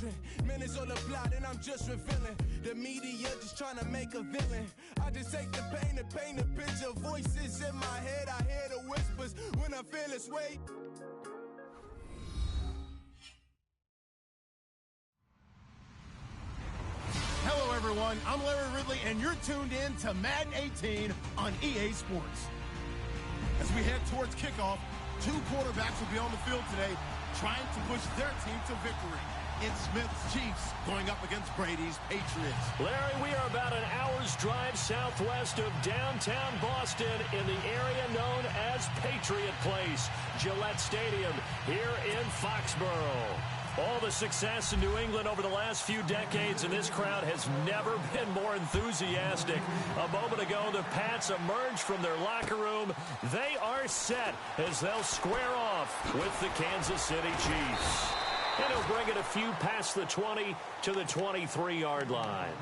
children. Minutes on the plot and I'm just revealing. The media just trying to make a villain. I just take the pain and paint a picture. Voices in my head, I hear the whispers when I feel this way. Hello, everyone. I'm Larry Ridley, and you're tuned in to Madden 18 on EA Sports. As we head towards kickoff, two quarterbacks will be on the field today trying to push their team to victory. It's Smith's Chiefs going up against Brady's Patriots. Larry, we are about an hour's drive southwest of downtown Boston in the area known as Patriot Place, Gillette Stadium, here in Foxborough. All the success in New England over the last few decades, and this crowd has never been more enthusiastic. A moment ago, the Pats emerged from their locker room. They are set as they'll square off with the Kansas City Chiefs. And he'll bring it a few past the 20 to the 23-yard line.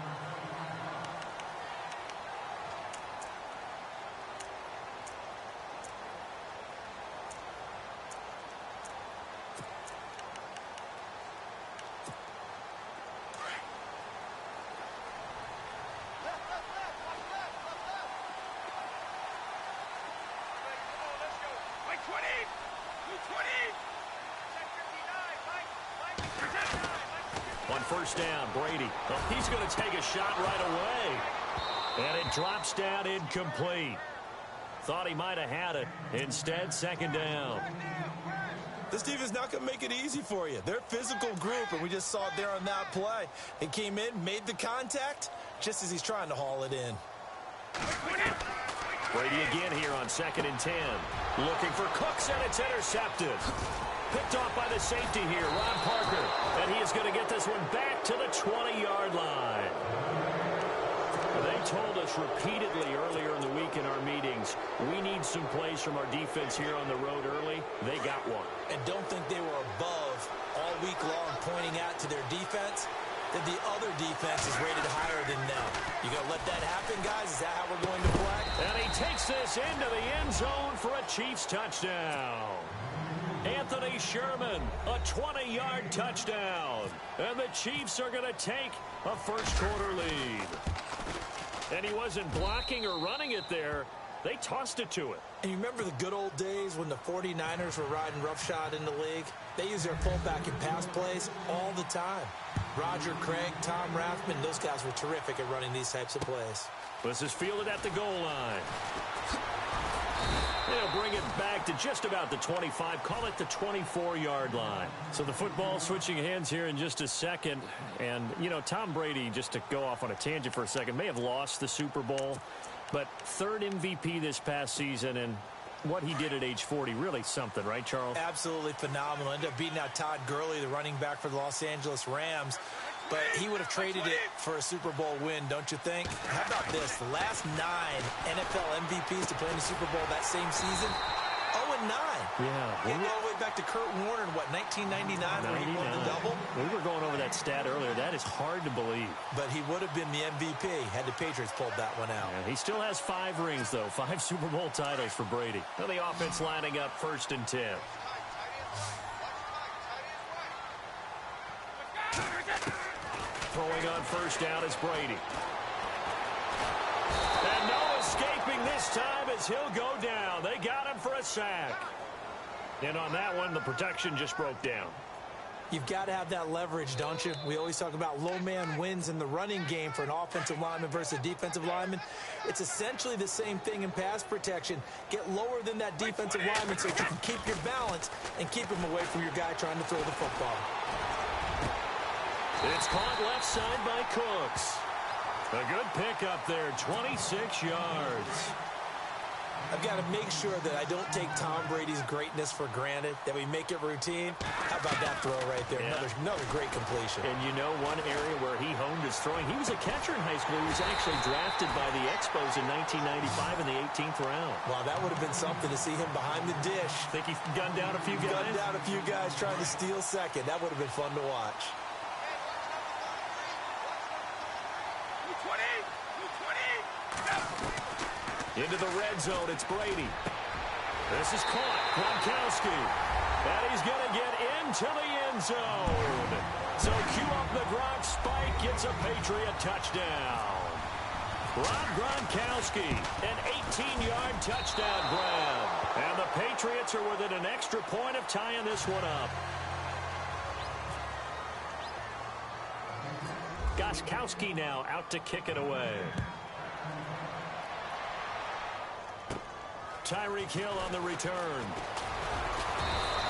On first down, Brady. Oh, he's going to take a shot right away. And it drops down incomplete. Thought he might have had it. Instead, second down. This defense not going to make it easy for you. They're a physical group, and we just saw it there on that play. He came in, made the contact, just as he's trying to haul it in. Brady again here on 2nd and 10. Looking for Cooks, and it's intercepted. Picked off by the safety here, Ron Parker. And he is going to get this one back to the 20-yard line. They told us repeatedly earlier in the week in our meetings, we need some plays from our defense here on the road early. They got one. And don't think they were above all week long pointing out to their defense that the other defense is rated higher than them. You going to let that happen, guys? Is that how we're going to play? And he takes this into the end zone for a Chiefs touchdown. Anthony Sherman, a 20-yard touchdown. And the Chiefs are going to take a first-quarter lead. And he wasn't blocking or running it there. They tossed it to it. And you remember the good old days when the 49ers were riding roughshod in the league? They used their fullback in pass plays all the time. Roger Craig, Tom Rathman, those guys were terrific at running these types of plays. This is fielded at the goal line. They'll bring it back to just about the 25. Call it the 24-yard line. So the football switching hands here in just a second. And, you know, Tom Brady, just to go off on a tangent for a second, may have lost the Super Bowl. But third MVP this past season, and what he did at age 40, really something, right, Charles? Absolutely phenomenal. Ended up beating out Todd Gurley, the running back for the Los Angeles Rams. But he would have traded it for a Super Bowl win, don't you think? How about this? The last 9 NFL MVPs to play in the Super Bowl that same season, 0-9. Yeah. He go all the way back to Kurt Warner in, what, 1999 when he won the double? We were going over that stat earlier. That is hard to believe. But he would have been the MVP had the Patriots pulled that one out. Yeah, he still has 5 rings, though. 5 Super Bowl titles for Brady. Now the offense lining up 1st and 10. Throwing on first down is Brady. And no escaping this time as he'll go down. They got him for a sack. And on that one, the protection just broke down. You've got to have that leverage, don't you? We always talk about low man wins in the running game for an offensive lineman versus a defensive lineman. It's essentially the same thing in pass protection. Get lower than that defensive lineman so you can keep your balance and keep him away from your guy trying to throw the football. It's caught left side by Cooks. A good pickup there, 26 yards. I've got to make sure that I don't take Tom Brady's greatness for granted, that we make it routine. How about that throw right there? Yeah. Another great completion. And you know one area where he honed his throwing, he was a catcher in high school. He was actually drafted by the Expos in 1995 in the 18th round. Wow, that would have been something to see him behind the dish. Think he gunned down a few guys? Gunned down a few guys trying to steal second. That would have been fun to watch. Into the red zone, it's Brady. This is caught, Gronkowski. And he's going to get into the end zone. So cue up the Gronk spike. It's a Patriot touchdown. Rob Gronkowski, an 18-yard touchdown grab. And the Patriots are within an extra point of tying this one up. Gronkowski now out to kick it away. Tyreek Hill on the return.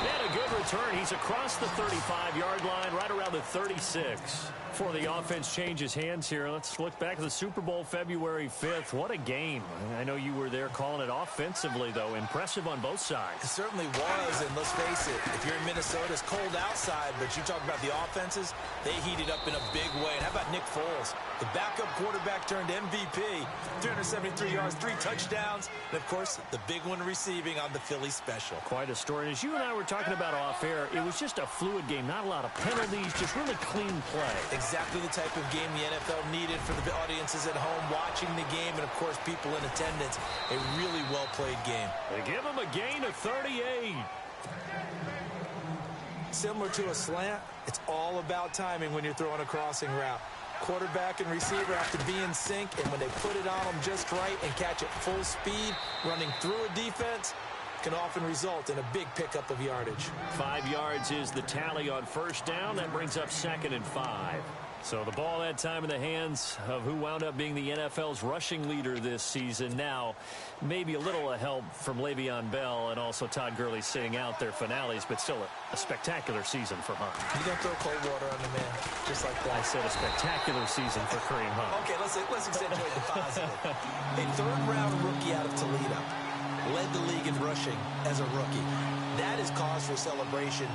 And a good return. He's across the 35-yard line, right around the 36. Before the offense changes hands here, let's look back at the Super Bowl February 5th. What a game. I know you were there calling it offensively, though. Impressive on both sides. It certainly was, and let's face it, if you're in Minnesota, it's cold outside, but you talk about the offenses, they heated up in a big way. And how about Nick Foles? The backup quarterback turned MVP, 373 yards, 3 touchdowns, and, of course, the big one receiving on the Philly special. Quite a story. And as you and I were talking about off air, it was just a fluid game, not a lot of penalties, just really clean play. Exactly the type of game the NFL needed for the audiences at home watching the game and, of course, people in attendance. A really well-played game. They give him a gain of 38. Similar to a slant, it's all about timing when you're throwing a crossing route. Quarterback and receiver have to be in sync, and when they put it on them just right and catch it full speed, running through a defense can often result in a big pickup of yardage. 5 yards is the tally on first down. That brings up 2nd and 5. So the ball that time in the hands of who wound up being the NFL's rushing leader this season. Now, maybe a little help from Le'Veon Bell and also Todd Gurley sitting out their finales, but still a spectacular season for Hunt. You don't throw cold water on the man, just like that. I said a spectacular season for Kareem Hunt. Okay, let's accentuate the positive. A third-round rookie out of Toledo led the league in rushing as a rookie. That is cause for celebration,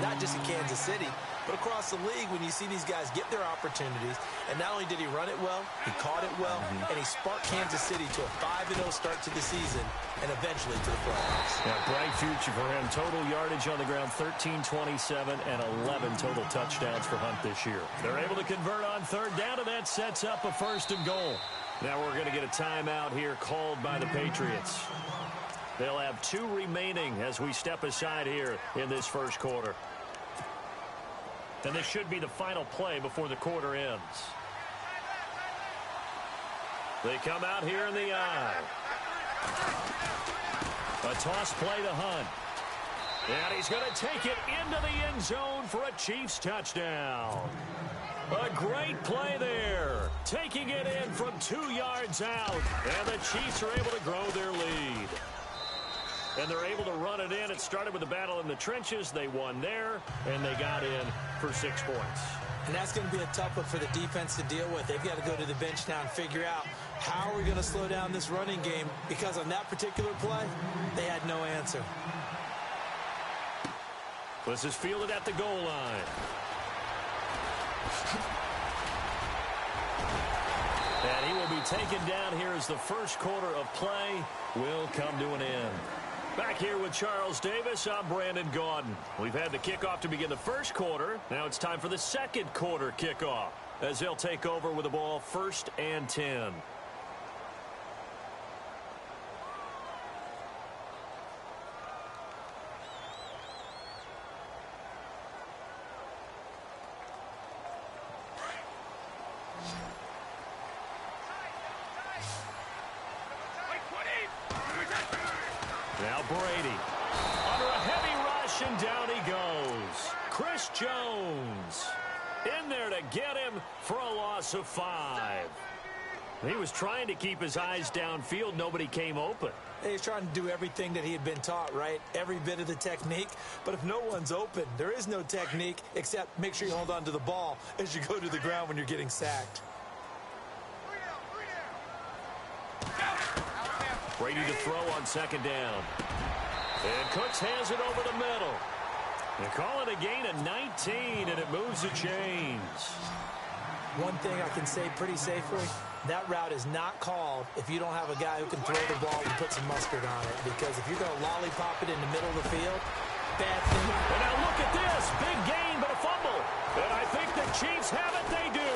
not just in Kansas City, but across the league when you see these guys get their opportunities. And not only did he run it well, he caught it well, and he sparked Kansas City to a 5-0 start to the season and eventually to the playoffs. Yeah, bright future for him. Total yardage on the ground, 1327, and 11 total touchdowns for Hunt this year. They're able to convert on third down, and that sets up a 1st and goal. Now we're going to get a timeout here called by the Patriots. They'll have 2 remaining as we step aside here in this first quarter. And this should be the final play before the quarter ends. They come out here in the eye. A toss play to Hunt. And he's going to take it into the end zone for a Chiefs touchdown. A great play there. Taking it in from 2 yards out. And the Chiefs are able to grow their lead. And they're able to run it in. It started with a battle in the trenches. They won there, and they got in for 6 points. And that's going to be a tough one for the defense to deal with. They've got to go to the bench now and figure out how are we going to slow down this running game, because on that particular play, they had no answer. This is fielded at the goal line. And he will be taken down here as the first quarter of play will come to an end. Back here with Charles Davis, I'm Brandon Gaudin. We've had the kickoff to begin the first quarter. Now it's time for the second quarter kickoff as they'll take over with the ball 1st and 10. Now Brady, under a heavy rush, and down he goes. Chris Jones in there to get him for a loss of 5. He was trying to keep his eyes downfield. Nobody came open. He's trying to do everything that he had been taught, right? Every bit of the technique. But if no one's open, there is no technique except make sure you hold on to the ball as you go to the ground when you're getting sacked. Brady to throw on 2nd down. And Cooks has it over the middle. They call it a gain of 19, and it moves the chains. One thing I can say pretty safely, that route is not called if you don't have a guy who can throw the ball and put some mustard on it. Because if you're going to lollipop it in the middle of the field, bad thing. And now look at this. Big gain, but a fumble. And I think the Chiefs have it. They do.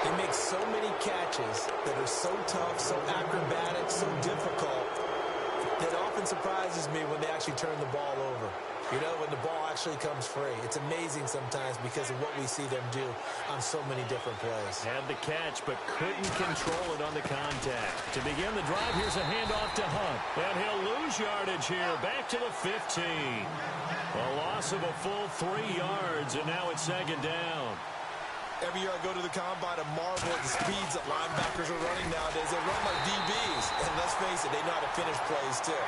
He makes so many catches that are so tough, so acrobatic, so difficult, that often surprises me when they actually turn the ball over. You know, when the ball actually comes free. It's amazing sometimes because of what we see them do on so many different plays. Had the catch, but couldn't control it on the contact. To begin the drive, here's a handoff to Hunt. And he'll lose yardage here, back to the 15. A loss of a full 3 yards, and now it's second down. Every year I go to the combine and marvel at the speeds that linebackers are running nowadays. They run like DBs. And let's face it, they know how to finish plays too.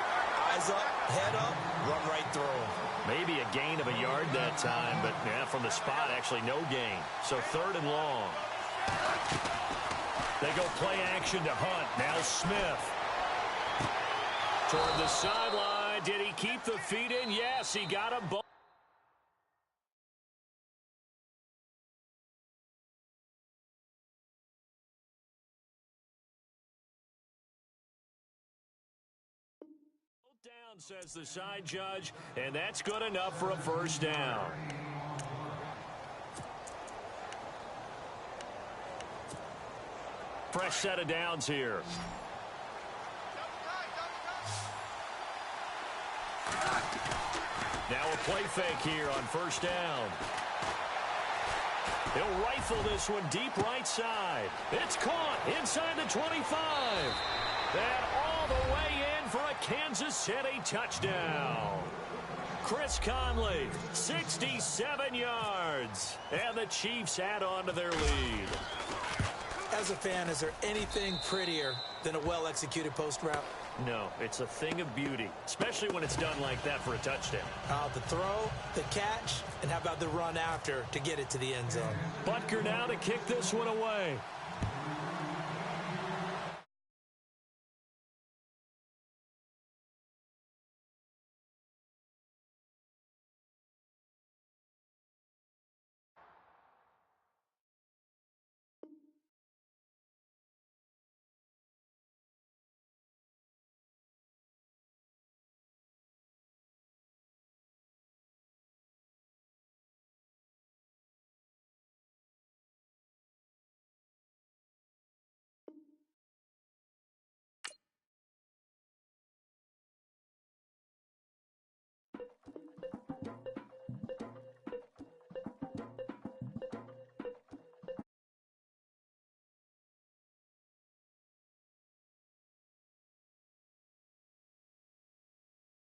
Eyes up, head up, run right through them. Maybe a gain of a yard that time, but yeah, from the spot, actually no gain. So 3rd and long. They go play action to Hunt. Now Smith. Toward the sideline. Did he keep the feet in? Yes, he got him both. Down, says the side judge, and that's good enough for a first down. Fresh set of downs here. Now a play fake here on first down. He'll rifle this one deep right side. It's caught inside the 25. And all the way in for a Kansas City touchdown. Chris Conley, 67 yards. And the Chiefs add on to their lead. As a fan, is there anything prettier than a well-executed post route? No, it's a thing of beauty, especially when it's done like that for a touchdown. The throw, the catch, and how about the run after to get it to the end zone? Butker now to kick this one away.